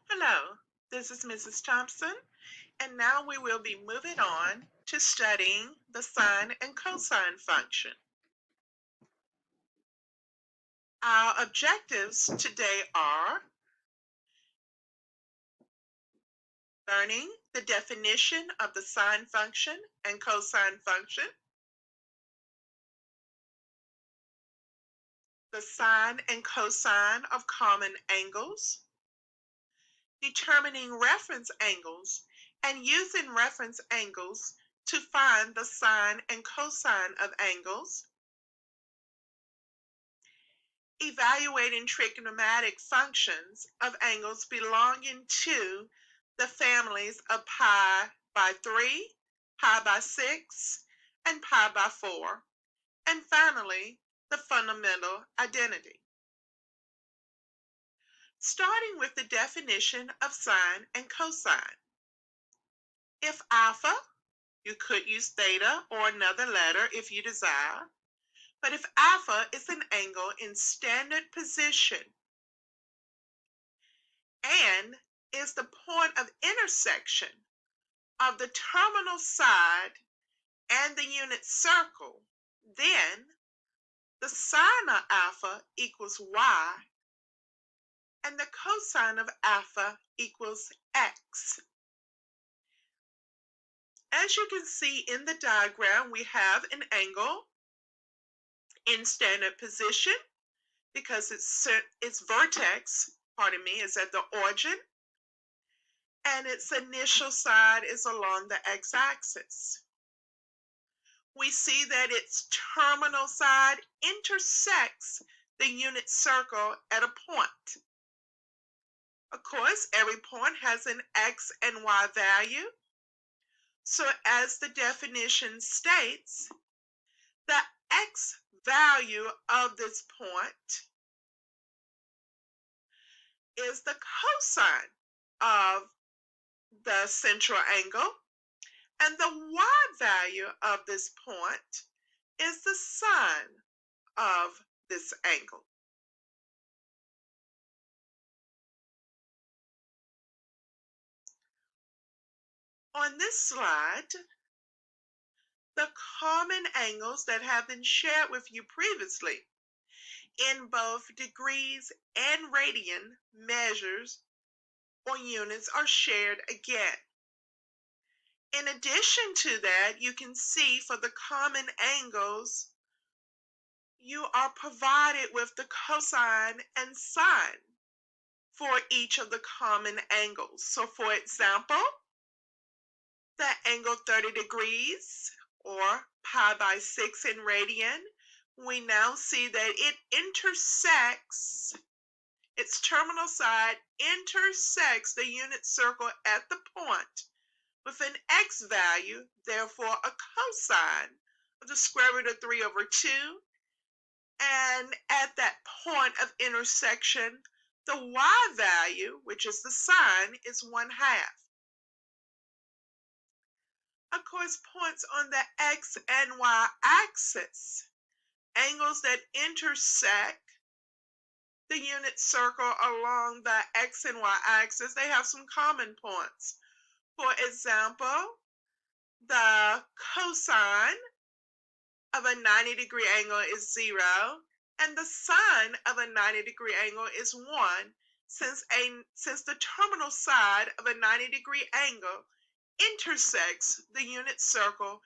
Hello, this is Mrs. Thompson, and now we will be moving on to studying the sine and cosine function. Our objectives today are learning the definition of the sine function and cosine function, the sine and cosine of common angles, determining reference angles, and using reference angles to find the sine and cosine of angles, evaluating trigonometric functions of angles belonging to the families of pi by 3, pi by 6, and pi by 4, and finally, the fundamental identity. Starting with the definition of sine and cosine. If alpha, you could use theta or another letter if you desire, but if alpha is an angle in standard position and is the point of intersection of the terminal side and the unit circle, then the sine of alpha equals y and the cosine of alpha equals x. As you can see in the diagram, we have an angle in standard position because its vertex, is at the origin, and its initial side is along the x-axis. We see that its terminal side intersects the unit circle at a point. Of course, every point has an x and y value. So as the definition states, the x value of this point is the cosine of the central angle, and the y value of this point is the sine of this angle. On this slide, the common angles that have been shared with you previously in both degrees and radian measures or units are shared again. In addition to that, you can see for the common angles, you are provided with the cosine and sine for each of the common angles. So for example, the angle 30 degrees or pi by 6 in radian, we now see that it intersects, its terminal side intersects the unit circle at the point with an x value, therefore a cosine of the square root of 3 over 2. And at that point of intersection, the y value, which is the sine, is 1/2. Of course, points on the x and y axis, angles that intersect the unit circle along the x and y axis, they have some common points. For example, the cosine of a 90-degree angle is 0, and the sine of a 90-degree angle is 1, since the terminal side of a 90-degree angle intersects the unit circle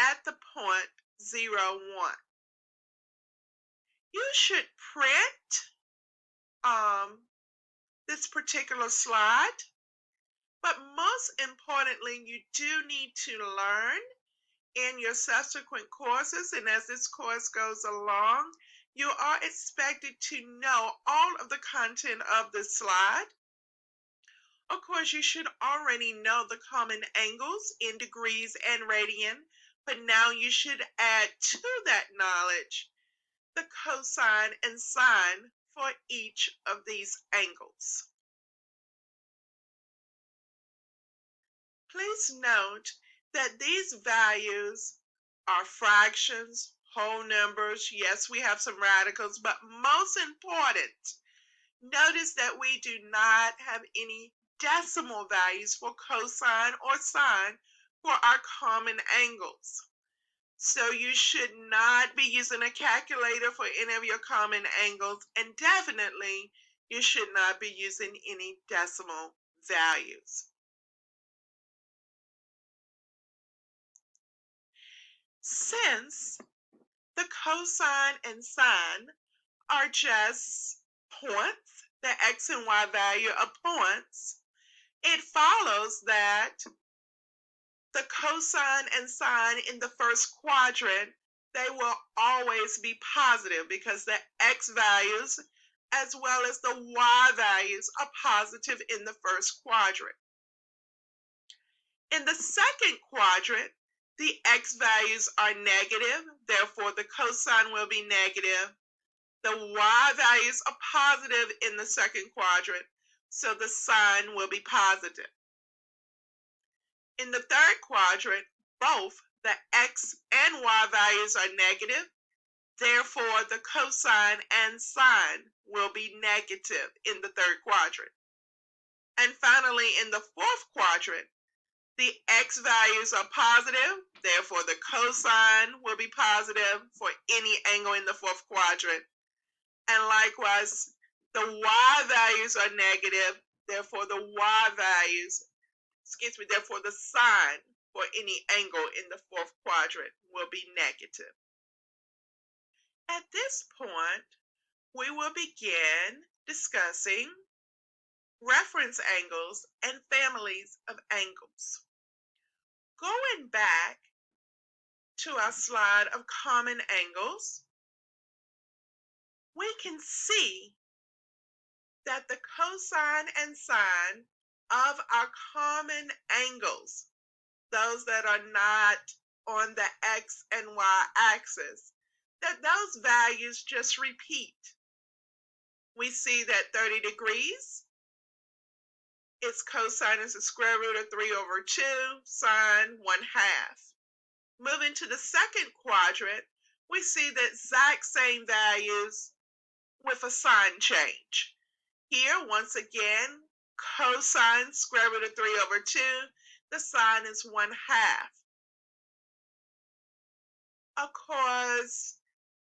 at the point 0, 1. You should print this particular slide, but most importantly, you do need to learn in your subsequent courses, and as this course goes along, you are expected to know all of the content of this slide. Of course, you should already know the common angles in degrees and radian, but now you should add to that knowledge the cosine and sine for each of these angles. Please note that these values are fractions, whole numbers. Yes, we have some radicals, but most important, Notice that we do not have any decimal values for cosine or sine for our common angles. So you should not be using a calculator for any of your common angles, and definitely you should not be using any decimal values. Since the cosine and sine are just points, the x and y value of points, it follows that the cosine and sine in the first quadrant, they will always be positive because the x values as well as the y values are positive in the first quadrant. In the second quadrant, the x values are negative, therefore the cosine will be negative. The y values are positive in the second quadrant, so the sine will be positive. In the third quadrant, both the x and y values are negative, therefore the cosine and sine will be negative in the third quadrant. And finally, in the fourth quadrant, the x values are positive, therefore the cosine will be positive for any angle in the fourth quadrant. And likewise, the y values are negative, therefore the y values, therefore the sine for any angle in the fourth quadrant will be negative. At this point, we will begin discussing reference angles and families of angles. Going back to our slide of common angles, we can see that the cosine and sine of our common angles, those that are not on the x and y axis, that those values just repeat. We see that 30 degrees, its cosine is the square root of 3 over 2, sine 1/2. Moving to the second quadrant, we see the exact same values with a sign change. Here, once again, cosine square root of 3 over 2, the sine is 1/2. Of course,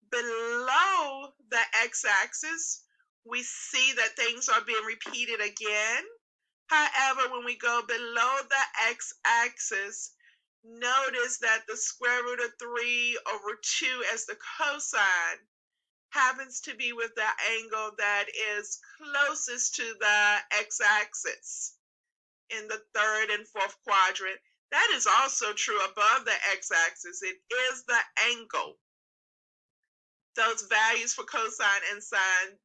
below the x-axis, we see that things are being repeated again. However, when we go below the x-axis, notice that the square root of 3 over 2 as the cosine happens to be with the angle that is closest to the x-axis in the third and fourth quadrant. That is also true above the x-axis. It is the angle. Those values for cosine and sine,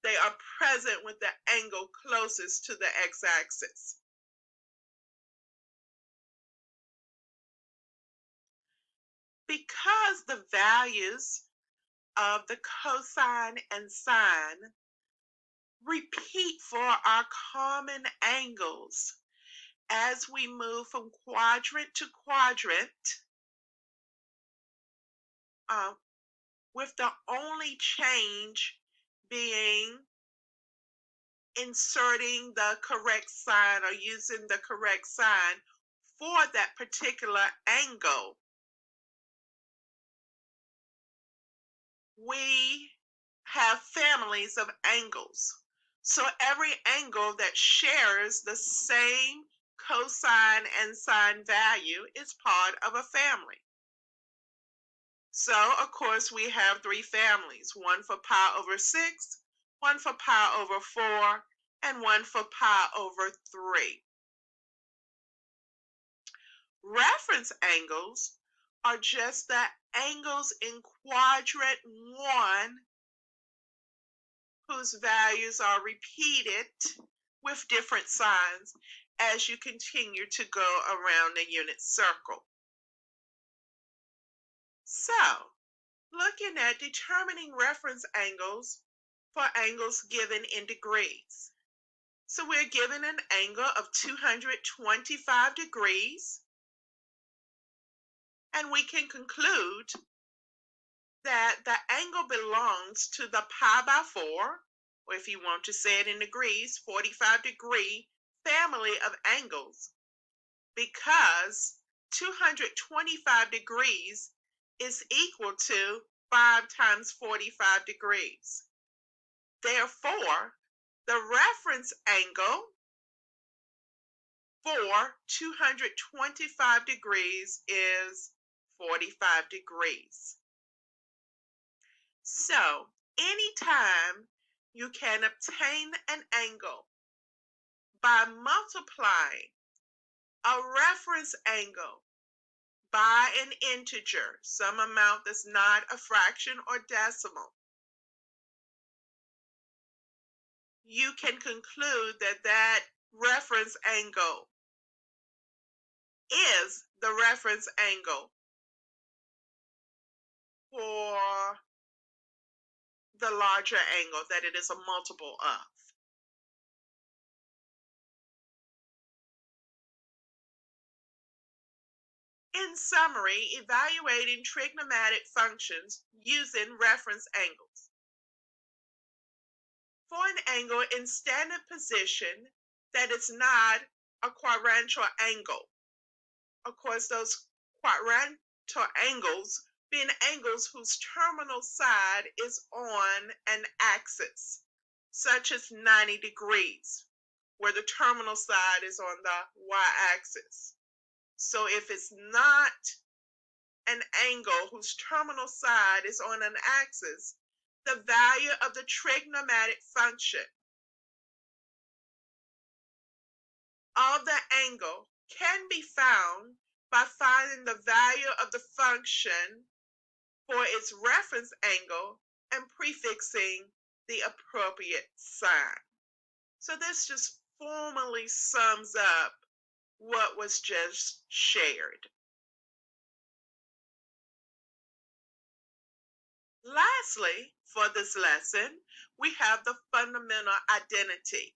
they are present with the angle closest to the x-axis. Because the values of the cosine and sine repeat for our common angles as we move from quadrant to quadrant, with the only change being inserting the correct sign or using the correct sign for that particular angle, we have families of angles. So every angle that shares the same cosine and sine value is part of a family. So, of course, we have three families, one for pi over 6, one for pi over 4, and one for pi over 3. Reference angles are just the angles in quadrant 1 whose values are repeated with different signs as you continue to go around the unit circle. So, looking at determining reference angles for angles given in degrees. So we're given an angle of 225 degrees, and we can conclude that the angle belongs to the pi by 4 or if you want to say it in degrees, 45-degree family of angles, because 225 degrees is equal to 5 times 45 degrees. Therefore, the reference angle for 225 degrees is 45 degrees. So, anytime you can obtain an angle by multiplying a reference angle by an integer, some amount that's not a fraction or decimal, you can conclude that that reference angle is the reference angle for the larger angle that it is a multiple of. In summary, evaluating trigonometric functions using reference angles. For an angle in standard position that is not a quadrantal angle, of course, those quadrantal angles being angles whose terminal side is on an axis, such as 90 degrees, where the terminal side is on the y-axis. So if it's not an angle whose terminal side is on an axis, the value of the trigonometric function of the angle can be found by finding the value of the function for its reference angle and prefixing the appropriate sign. So this just formally sums up what was just shared. Lastly, for this lesson, we have the fundamental identity.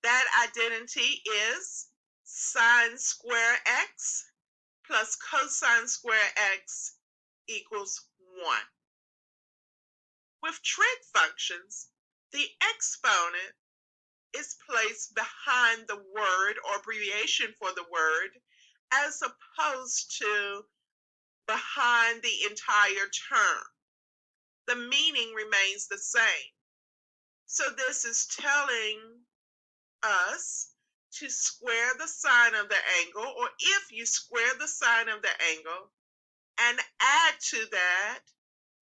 That identity is sine square x plus cosine square x equals 1. With trig functions, the exponent is placed behind the word or abbreviation for the word, as opposed to behind the entire term. The meaning remains the same. So this is telling us to square the sine of the angle, or if you square the sine of the angle and add to that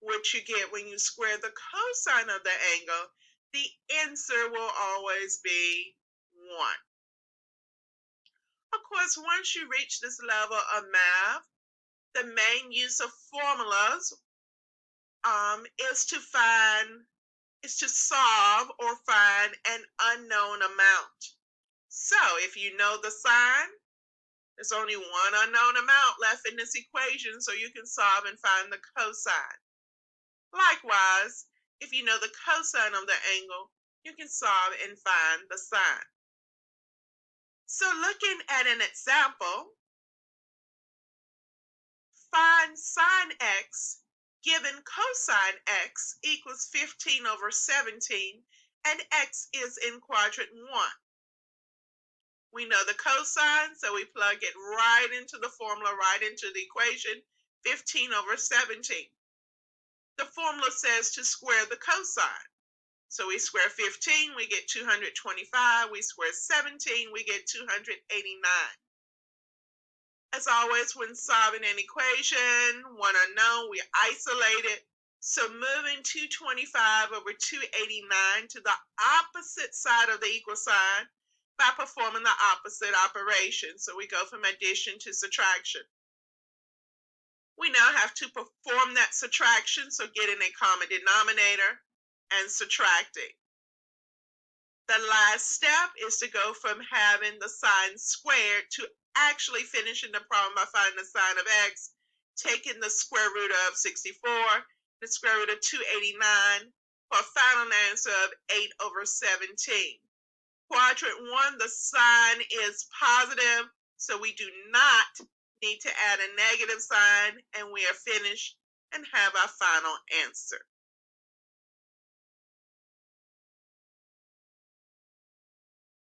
what you get when you square the cosine of the angle, the answer will always be 1. Of course, once you reach this level of math, the main use of formulas is to solve or find an unknown amount. So if you know the sine, there's only one unknown amount left in this equation, so you can solve and find the cosine. Likewise, if you know the cosine of the angle, you can solve and find the sine. So looking at an example, find sine x given cosine x equals 15 over 17, and x is in quadrant 1. We know the cosine, so we plug it right into the formula, right into the equation, 15 over 17. The formula says to square the cosine. So we square 15, we get 225. We square 17, we get 289. As always, when solving an equation, one unknown, we isolate it. So moving 225 over 289 to the opposite side of the equal sign by performing the opposite operation. So we go from addition to subtraction. We now have to perform that subtraction, so getting a common denominator and subtracting. The last step is to go from having the sine squared to actually finishing the problem by finding the sine of x, taking the square root of 64, the square root of 289, for a final answer of 8 over 17. Quadrant 1, the sign is positive, so we do not need to add a negative sign, and we are finished and have our final answer.